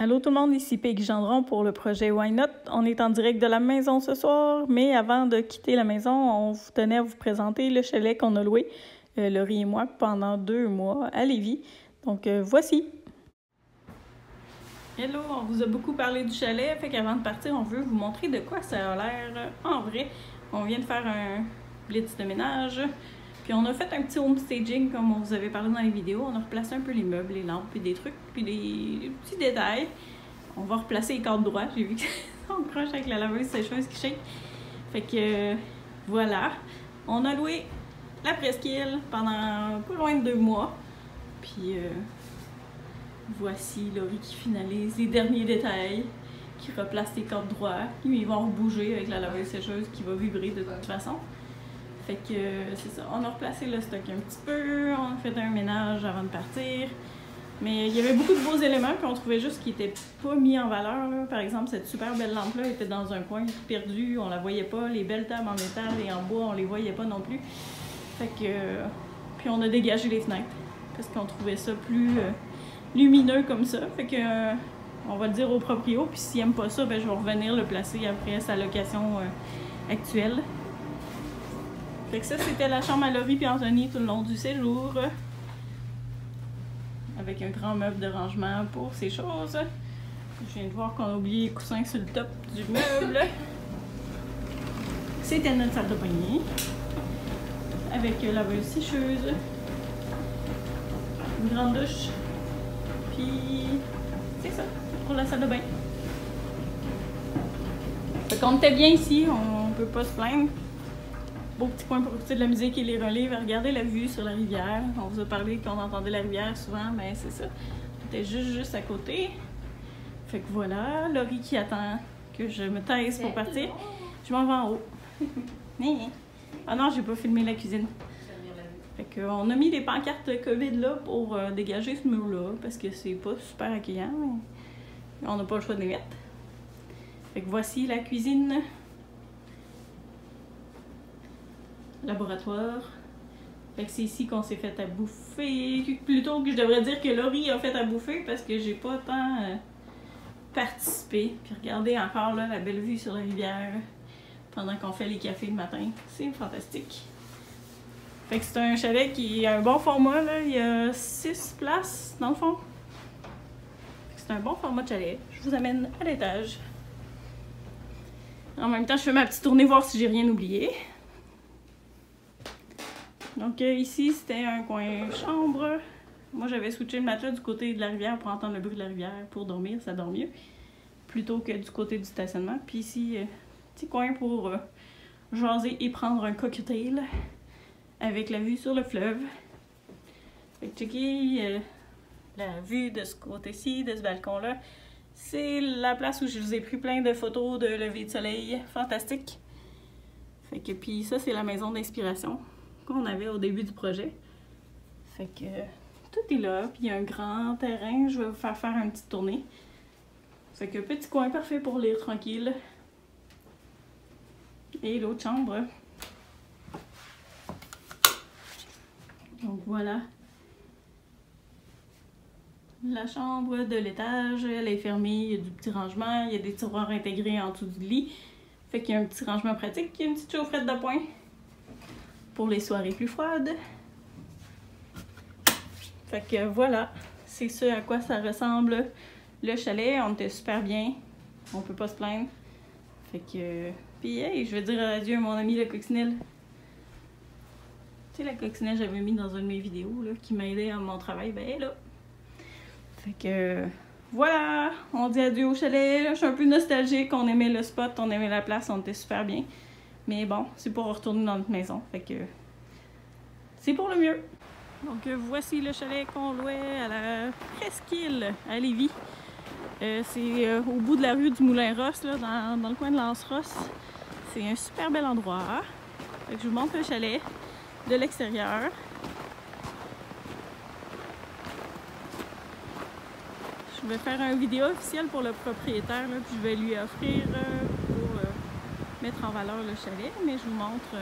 Allô tout le monde, ici Peggy Gendron pour le projet Why Not. On est en direct de la maison ce soir, mais avant de quitter la maison, on tenait à vous présenter le chalet qu'on a loué, Laurie et moi, pendant 2 mois à Lévis. Donc voici. Hello, on vous a beaucoup parlé du chalet, fait qu'avant de partir, on veut vous montrer de quoi ça a l'air en vrai. On vient de faire un blitz de ménage, puis on a fait un petit home staging comme on vous avait parlé dans les vidéos. On a replacé un peu les meubles, les lampes, puis des trucs, puis des petits détails. On va replacer les cadres droits. J'ai vu qu'on croche avec la laveuse sécheuse qui shake. Fait que voilà. On a loué la presqu'île pendant pas loin de 2 mois. Puis voici Laurie qui finalise les derniers détails, qui replace les cadres droits. Ils vont rebouger avec la laveuse sécheuse qui va vibrer de toute façon. Fait que c'est ça. On a replacé le stock un petit peu. On a fait un ménage avant de partir. Mais il y avait beaucoup de beaux éléments, puis on trouvait juste qu'ils n'étaient pas mis en valeur. Là. Par exemple, cette super belle lampe-là était dans un coin perdu, on la voyait pas. Les belles tables en métal et en bois, on les voyait pas non plus. Fait que... puis on a dégagé les fenêtres, parce qu'on trouvait ça plus lumineux comme ça. Fait que on va le dire au proprio, puis s'il n'aime pas ça, ben, je vais revenir le placer après sa location actuelle. Fait que ça, c'était la chambre à Laurie et Anthony tout le long du séjour. Avec un grand meuble de rangement pour ces choses. Je viens de voir qu'on a oublié les coussins sur le top du meuble. C'était notre salle de bain. Avec laveuse sécheuse. Une grande douche. Puis c'est ça pour la salle de bain. Fait qu'on était bien ici, on peut pas se plaindre. Beau petit coin pour écouter de la musique et les relais. Regardez la vue sur la rivière. On vous a parlé qu'on entendait la rivière souvent, mais c'est ça. C'était juste à côté. Fait que voilà, Laurie qui attend que je me taise pour partir. Je m'en vais en haut. Ah non, j'ai pas filmé la cuisine. Fait qu'on a mis des pancartes COVID là pour dégager ce mur-là, parce que c'est pas super accueillant, mais on n'a pas le choix de les mettre. Fait que voici la cuisine. Laboratoire. Fait que c'est ici qu'on s'est fait à bouffer. Plutôt que je devrais dire que Laurie a fait à bouffer parce que j'ai pas tant participé. Puis regardez encore là la belle vue sur la rivière pendant qu'on fait les cafés le matin. C'est fantastique. Fait que c'est un chalet qui a un bon format là. Il y a 6 places dans le fond. C'est un bon format de chalet. Je vous amène à l'étage. En même temps, je fais ma petite tournée voir si j'ai rien oublié. Donc ici, c'était un coin chambre. Moi, j'avais switché le matelas du côté de la rivière pour entendre le bruit de la rivière pour dormir, ça dort mieux. Plutôt que du côté du stationnement. Puis ici, petit coin pour jaser et prendre un cocktail avec la vue sur le fleuve. Fait que checker la vue de ce côté-ci, de ce balcon-là. C'est la place où je vous ai pris plein de photos de lever de soleil. Fantastique. Fait que puis ça, c'est la maison d'inspiration qu'on avait au début du projet. Fait que tout est là, puis il y a un grand terrain, je vais vous faire une petite tournée. Fait que petit coin parfait pour lire tranquille. Et l'autre chambre. Donc voilà. La chambre de l'étage, elle est fermée, il y a du petit rangement, il y a des tiroirs intégrés en dessous du lit. Fait qu'il y a un petit rangement pratique, il y a une petite chaufferette de poing pour les soirées plus froides. Fait que voilà, c'est ce à quoi ça ressemble le chalet. On était super bien, on peut pas se plaindre. Fait que... Puis hey, je vais dire adieu à mon ami la coccinelle. Tu sais la coccinelle que j'avais mis dans une de mes vidéos là, qui m'aidait à mon travail, ben elle est là. Fait que voilà, on dit adieu au chalet. Là, je suis un peu nostalgique, on aimait le spot, on aimait la place, on était super bien. Mais bon, c'est pour retourner dans notre maison, fait que c'est pour le mieux. Donc voici le chalet qu'on louait à la presqu'île à Lévis. C'est au bout de la rue du Moulin-Ross, là, dans le coin de l'Anse-Ross. C'est un super bel endroit. Fait que je vous montre le chalet de l'extérieur. Je vais faire une vidéo officielle pour le propriétaire, là, puis je vais lui offrir pour mettre en valeur le chalet, mais je vous montre.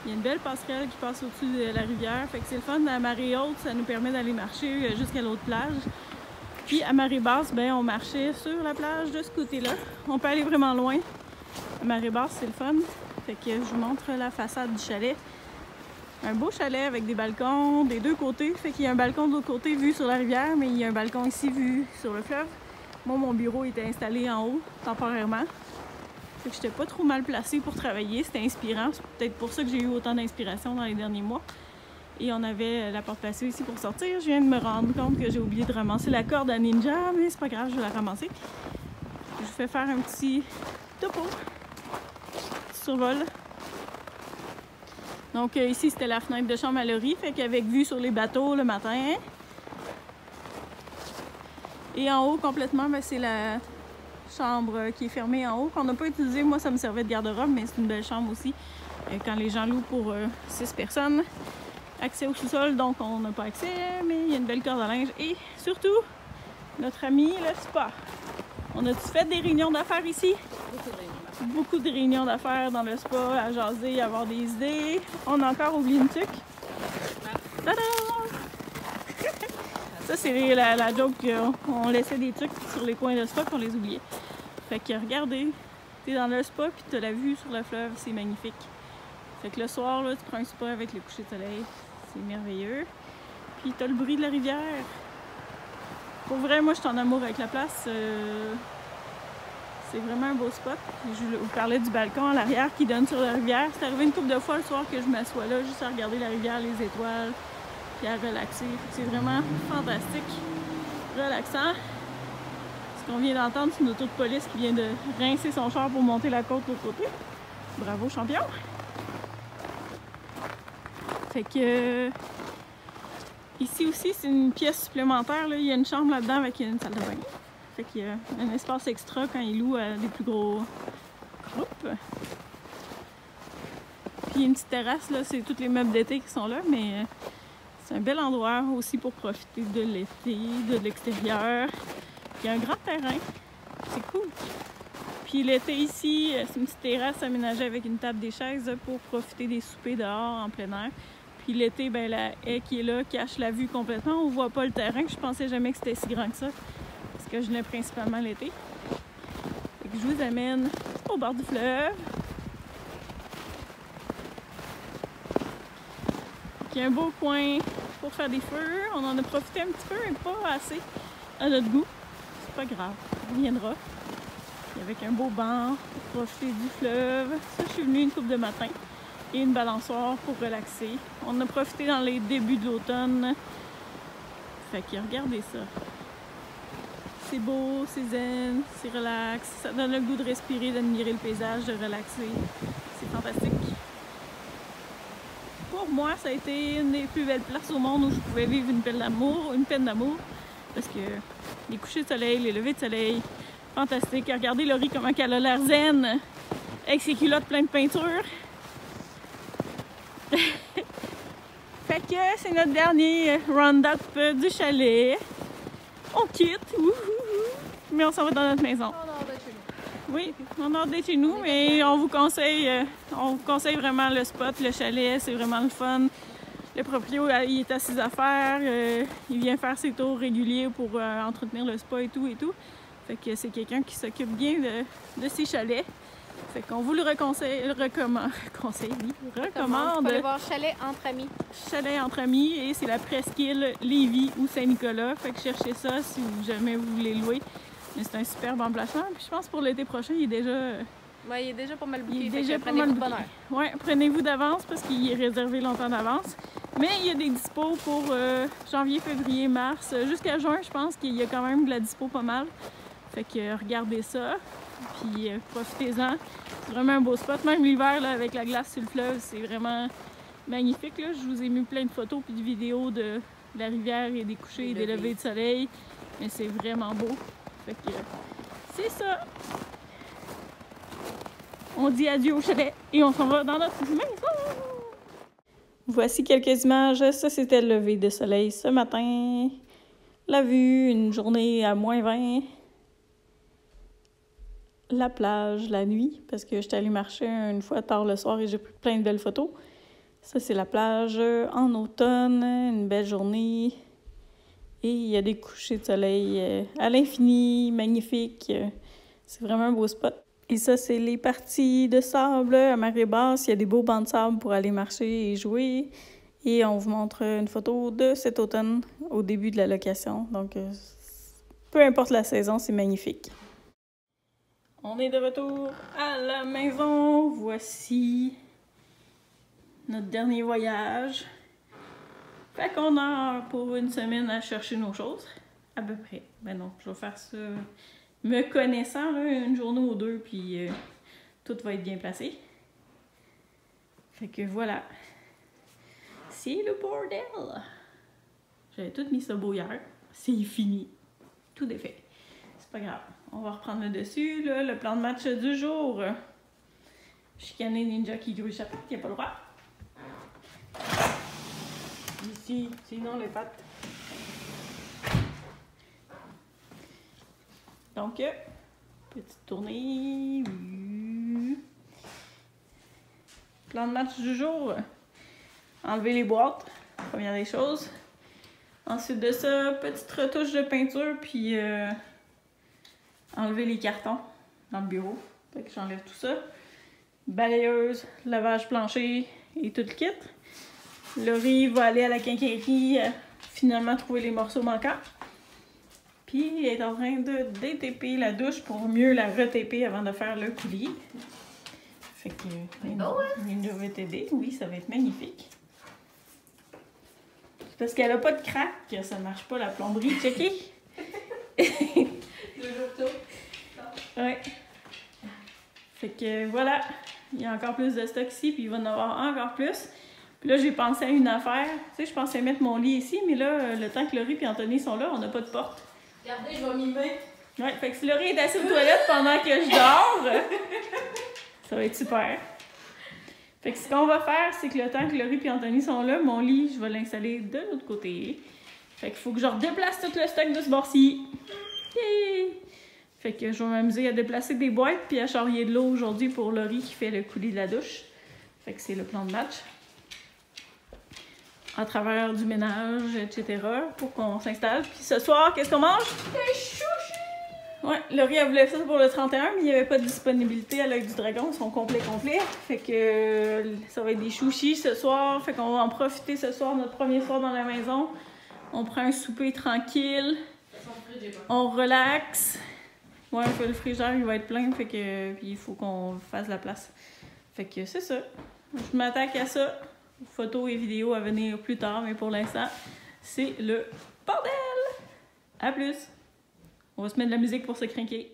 Il y a une belle passerelle qui passe au-dessus de la rivière, fait que c'est le fun. La marée haute, ça nous permet d'aller marcher jusqu'à l'autre plage. Puis à marée basse, ben, on marchait sur la plage de ce côté-là. On peut aller vraiment loin. À marée basse, c'est le fun. Fait que je vous montre la façade du chalet. Un beau chalet avec des balcons des deux côtés. Fait qu'il y a un balcon de l'autre côté vu sur la rivière, mais il y a un balcon ici vu sur le fleuve. Moi, mon bureau était installé en haut, temporairement. Fait que j'étais pas trop mal placée pour travailler. C'était inspirant. C'est peut-être pour ça que j'ai eu autant d'inspiration dans les derniers mois. Et on avait la porte passée ici pour sortir. Je viens de me rendre compte que j'ai oublié de ramasser la corde à Ninja, mais c'est pas grave, je vais la ramasser. Je vous fais faire un petit topo, survol. Donc ici, c'était la fenêtre de chambre à Laurie, fait qu'avec vue sur les bateaux le matin. Et en haut, complètement, ben, c'est la chambre qui est fermée en haut, qu'on n'a pas utilisée. Moi, ça me servait de garde-robe, mais c'est une belle chambre aussi. Quand les gens louent pour 6 personnes. Accès au sous-sol, donc on n'a pas accès, mais il y a une belle corde à linge. Et surtout, notre ami, le spa. On a-tu fait des réunions d'affaires ici? Beaucoup de réunions d'affaires dans le spa, à jaser, à avoir des idées. On a encore oublié une tuque. Tada! Ça, c'est la joke qu'on laissait des trucs sur les coins de spa qu'on les oubliait. Fait que regardez, t'es dans le spa puis t'as la vue sur le fleuve, c'est magnifique. Fait que le soir, là, tu prends un spa avec le coucher de soleil, c'est merveilleux. Puis t'as le bruit de la rivière. Pour vrai, moi, je suis en amour avec la place. C'est vraiment un beau spot. Je vous parlais du balcon à l'arrière qui donne sur la rivière. C'est arrivé une couple de fois le soir que je m'assois là, juste à regarder la rivière, les étoiles, puis à relaxer. C'est vraiment fantastique, relaxant. Ce qu'on vient d'entendre, c'est une auto de police qui vient de rincer son char pour monter la côte de l'autre côté. Bravo, champion! Fait que ici aussi, c'est une pièce supplémentaire. Là. Il y a une chambre là-dedans avec une salle de bain. Fait qu'il y a un espace extra quand ils louent à des plus gros groupes. Puis une petite terrasse, là, c'est tous les meubles d'été qui sont là, mais c'est un bel endroit aussi pour profiter de l'été, de l'extérieur. Il y a un grand terrain. C'est cool. Puis l'été ici, c'est une petite terrasse aménagée avec une table des chaises pour profiter des soupers dehors en plein air. Puis l'été, ben, la haie qui est là cache la vue complètement. On voit pas le terrain. Je pensais jamais que c'était si grand que ça. Parce que je venais principalement l'été. Fait que je vous amène au bord du fleuve. Il y a un beau coin pour faire des feux. On en a profité un petit peu, mais pas assez à notre goût. C'est pas grave. On viendra. Puis avec un beau banc pour profiter du fleuve. Ça, je suis venue une couple de matin. Et une balançoire pour relaxer. On a profité dans les débuts de l'automne. Fait que regardez ça. C'est beau, c'est zen, c'est relax. Ça donne le goût de respirer, d'admirer le paysage, de relaxer. C'est fantastique. Pour moi, ça a été une des plus belles places au monde où je pouvais vivre une peine d'amour. Parce que les couchers de soleil, les levées de soleil, fantastique. Regardez Laurie comment elle a l'air zen avec ses culottes pleines de peinture. Fait que c'est notre dernier round-up du chalet. On quitte, mais on s'en va dans notre maison. Oui, on a d'être chez nous, mais on vous conseille vraiment le spot, le chalet, c'est vraiment le fun. Le proprio, il est à ses affaires, il vient faire ses tours réguliers pour entretenir le spa et tout. Fait que c'est quelqu'un qui s'occupe bien de ses chalets. Fait qu'on vous le recommande. Faut aller voir Chalet entre amis. Chalet entre amis, et c'est la presqu'île Lévis ou Saint-Nicolas. Fait que cherchez ça si jamais vous voulez louer. Mais c'est un superbe emplacement. Puis je pense pour l'été prochain, il est déjà... Ouais, il est déjà pas mal booké. Il est déjà pas mal booké. Ouais, prenez-vous d'avance parce qu'il est réservé longtemps d'avance. Mais il y a des dispos pour janvier, février, mars. Jusqu'à juin, je pense qu'il y a quand même de la dispo pas mal. Fait que regardez ça. Puis profitez-en. C'est vraiment un beau spot. Même l'hiver, là, avec la glace sur le fleuve, c'est vraiment magnifique. Là. Je vous ai mis plein de photos puis de vidéos de la rivière et des couchers et des levées de soleil. Mais c'est vraiment beau. Fait que c'est ça. On dit adieu au chalet et on s'en va dans notre maison. Voici quelques images. Ça, c'était le lever de soleil ce matin. La vue, une journée à -20. La plage, la nuit, parce que j'étais allée marcher une fois tard le soir et j'ai pris plein de belles photos. Ça, c'est la plage en automne, une belle journée. Et il y a des couchers de soleil à l'infini, magnifique. C'est vraiment un beau spot. Et ça, c'est les parties de sable à marée basse. Il y a des beaux bancs de sable pour aller marcher et jouer. Et on vous montre une photo de cet automne au début de la location. Donc, peu importe la saison, c'est magnifique. On est de retour à la maison. Voici notre dernier voyage. Fait qu'on a pour une semaine à chercher nos choses. À peu près. Ben non, je vais faire ça me connaissant, là, une journée ou deux, puis tout va être bien placé. Fait que voilà. C'est le bordel. J'avais tout mis ça beau hier. C'est fini. Tout est fait. C'est pas grave. On va reprendre le dessus, là, le plan de match du jour. Chicaner Ninja qui joue chapitre, il n'y a pas le droit. Ici, sinon les pattes. Donc, petite tournée. Plan de match du jour. Enlever les boîtes, première des choses. Ensuite de ça, petite retouche de peinture, puis enlever les cartons dans le bureau. Fait que j'enlève tout ça. Balayeuse, lavage plancher et tout le kit. Laurie va aller à la quincaillerie finalement trouver les morceaux manquants. Puis elle est en train de détaper la douche pour mieux la retaper avant de faire le coulis. Fait que Ninja va t'aider. Oui, ça va être magnifique. C'est parce qu'elle a pas de crack que ça marche pas la plomberie. Checké? Ouais. Fait que voilà. Il y a encore plus de stock ici, puis il va en avoir encore plus. Puis là, j'ai pensé à une affaire. Tu sais, je pensais mettre mon lit ici, mais là, le temps que Laurie et Anthony sont là, on n'a pas de porte. Regardez, je vais mimer. Ouais, fait que si Laurie est assise aux toilettes pendant que je dors, ça va être super. Fait que ce qu'on va faire, c'est que le temps que Laurie et Anthony sont là, mon lit, je vais l'installer de l'autre côté. Fait qu'il faut que je redéplace tout le stock de ce bord-ci. Fait que je vais m'amuser à déplacer des boîtes puis à charrier de l'eau aujourd'hui pour Laurie qui fait le coulis de la douche. Fait que c'est le plan de match. À travers du ménage, etc. pour qu'on s'installe. Puis ce soir, qu'est-ce qu'on mange? Des chouchis! Ouais, Laurie a voulu ça pour le 31, mais il n'y avait pas de disponibilité à l'œil du dragon, ils sont complet. Fait que ça va être des chouchis ce soir. Fait qu'on va en profiter ce soir, notre premier soir dans la maison. On prend un souper tranquille. On relaxe. Ouais, le frigidaire il va être plein, fait que puis il faut qu'on fasse la place. Fait que c'est ça. Je m'attaque à ça. Photos et vidéos à venir plus tard, mais pour l'instant, c'est le bordel! À plus! On va se mettre de la musique pour se crinquer.